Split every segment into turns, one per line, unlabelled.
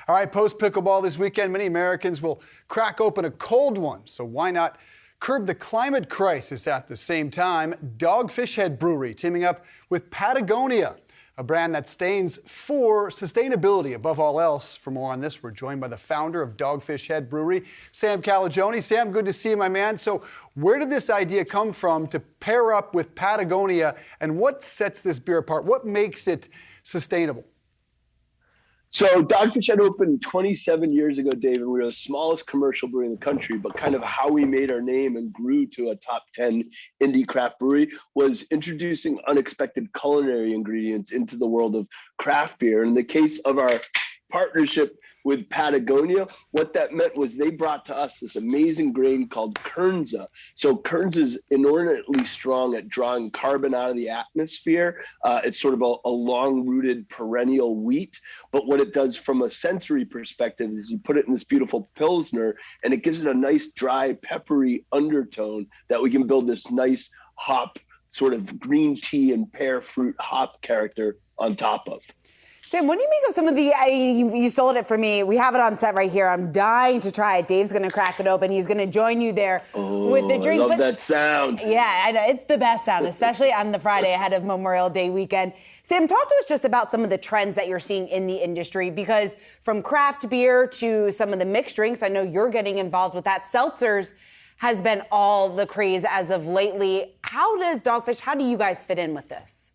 All right, post pickleball this weekend, many Americans will crack open a cold one. So why not curb the climate crisis at the same time? Dogfish Head Brewery teaming up with Patagonia, a brand that stands for sustainability above all else. For more on this, we're joined by the founder of Dogfish Head Brewery, Sam Calagione. Sam, good to see you, my man. So where did this idea come from to pair up with Patagonia, and what sets this beer apart? What makes it sustainable?
So Dogfish Head opened 27 years ago, David. We were the smallest commercial brewery in the country, but kind of how we made our name and grew to a top 10 indie craft brewery was introducing unexpected culinary ingredients into the world of craft beer. In the case of our partnership with Patagonia, what that meant was they brought to us this amazing grain called Kernza. So Kernza is inordinately strong at drawing carbon out of the atmosphere. It's sort of a long-rooted perennial wheat. But what it does from a sensory perspective is you put it in this beautiful Pilsner, and it gives it a nice, dry, peppery undertone that we can build this nice hop, sort of green tea and pear fruit hop character on top of.
Sam, what do you make of some of the, you sold it for me. We have it on set right here. I'm dying to try it. Dave's going to crack it open. He's going to join you there with the drink.
I love that sound.
Yeah, I know. It's the best sound, especially on the Friday ahead of Memorial Day weekend. Sam, talk to us just about some of the trends that you're seeing in the industry, because from craft beer to some of the mixed drinks, I know you're getting involved with that. Seltzers has been all the craze as of lately. How do you guys fit in with this?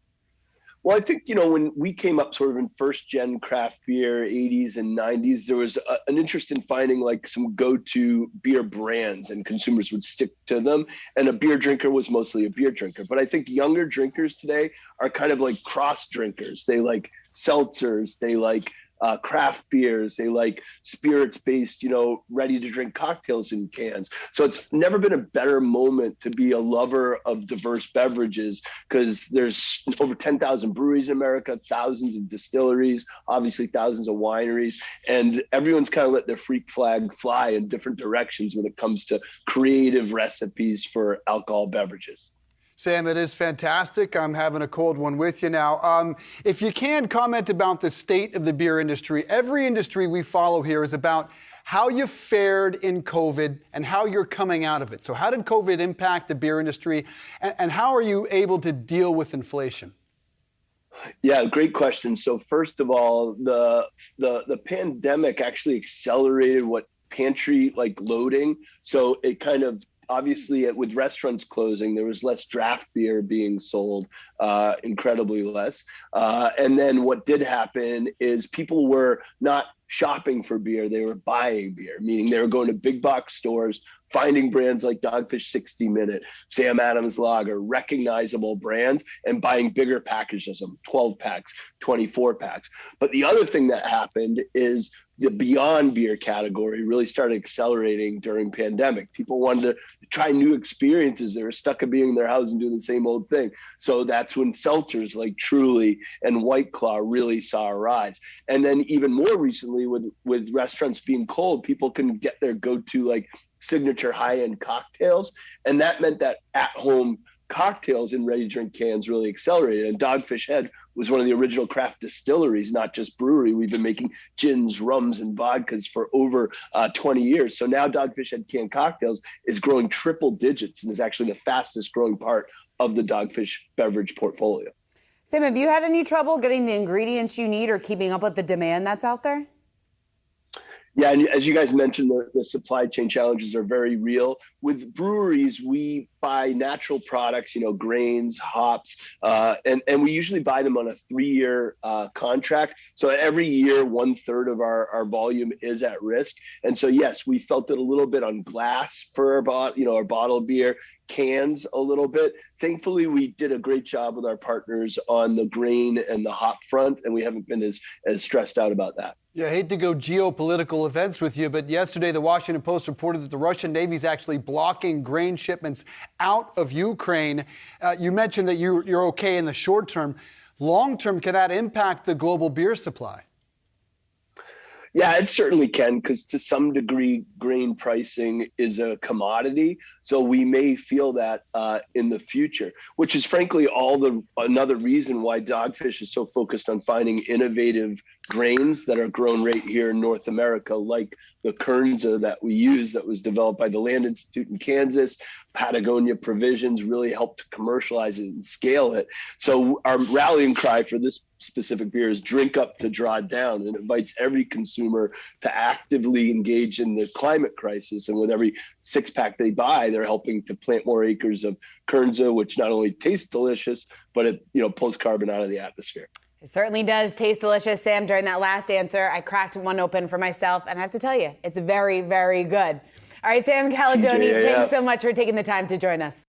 Well, I think, when we came up sort of in first gen craft beer, 80s and 90s, there was an interest in finding like some go-to beer brands, and consumers would stick to them. And a beer drinker was mostly a beer drinker. But I think younger drinkers today are kind of like cross drinkers. They like seltzers, they like craft beers, they like spirits-based, ready-to-drink cocktails in cans. So it's never been a better moment to be a lover of diverse beverages, because there's over 10,000 breweries in America, thousands of distilleries, obviously thousands of wineries, and everyone's kind of let their freak flag fly in different directions when it comes to creative recipes for alcohol beverages.
Sam, it is fantastic. I'm having a cold one with you now. If you can comment about the state of the beer industry. Every industry we follow here is about how you fared in COVID and how you're coming out of it. So how did COVID impact the beer industry, and how are you able to deal with inflation?
Yeah, great question. So first of all, the pandemic actually accelerated what pantry loading. So it kind of, obviously, with restaurants closing, there was less draft beer being sold, incredibly less. And then what did happen is people were not shopping for beer, they were buying beer, meaning they were going to big box stores, finding brands like Dogfish 60 Minute, Sam Adams Lager, recognizable brands, and buying bigger packages of them, 12 packs, 24 packs. But the other thing that happened is the beyond beer category really started accelerating during pandemic. People wanted to try new experiences. They were stuck at being in their house and doing the same old thing. So that's when seltzers like Truly and White Claw really saw a rise. And then even more recently, with restaurants being cold, people can get their go-to signature high-end cocktails. And that meant that at-home cocktails in ready-to-drink cans really accelerated. And Dogfish Head was one of the original craft distilleries, not just brewery. We've been making gins, rums, and vodkas for over 20 years. So now Dogfish Head canned cocktails is growing triple digits and is actually the fastest growing part of the Dogfish beverage portfolio.
Sam, have you had any trouble getting the ingredients you need or keeping up with the demand that's out there?
Yeah, and as you guys mentioned, the supply chain challenges are very real. With breweries, we buy natural products, grains, hops, and we usually buy them on a 3-year contract. So every year, 1/3 of our volume is at risk. And so, yes, we felt it a little bit on glass for our bottled beer, cans a little bit. Thankfully, we did a great job with our partners on the grain and the hop front, and we haven't been as stressed out about that.
Yeah, I hate to go geopolitical events with you, but yesterday the Washington Post reported that the Russian Navy is actually blocking grain shipments out of Ukraine. You mentioned that you're okay in the short term. Long term, can that impact the global beer supply?
Yeah, it certainly can, because to some degree, grain pricing is a commodity. So we may feel that in the future, which is frankly another reason why Dogfish is so focused on finding innovative grains that are grown right here in North America, like the Kernza that we use that was developed by the Land Institute in Kansas. Patagonia Provisions really helped to commercialize it and scale it. So our rallying cry for this specific beer is drink up to draw down, and invites every consumer to actively engage in the climate crisis. And with every 6-pack they buy, they're helping to plant more acres of Kernza, which not only tastes delicious, but it pulls carbon out of the atmosphere.
It certainly does taste delicious, Sam. During that last answer, I cracked one open for myself, and I have to tell you, it's very, very good. All right, Sam Calagione, thanks so much for taking the time to join us.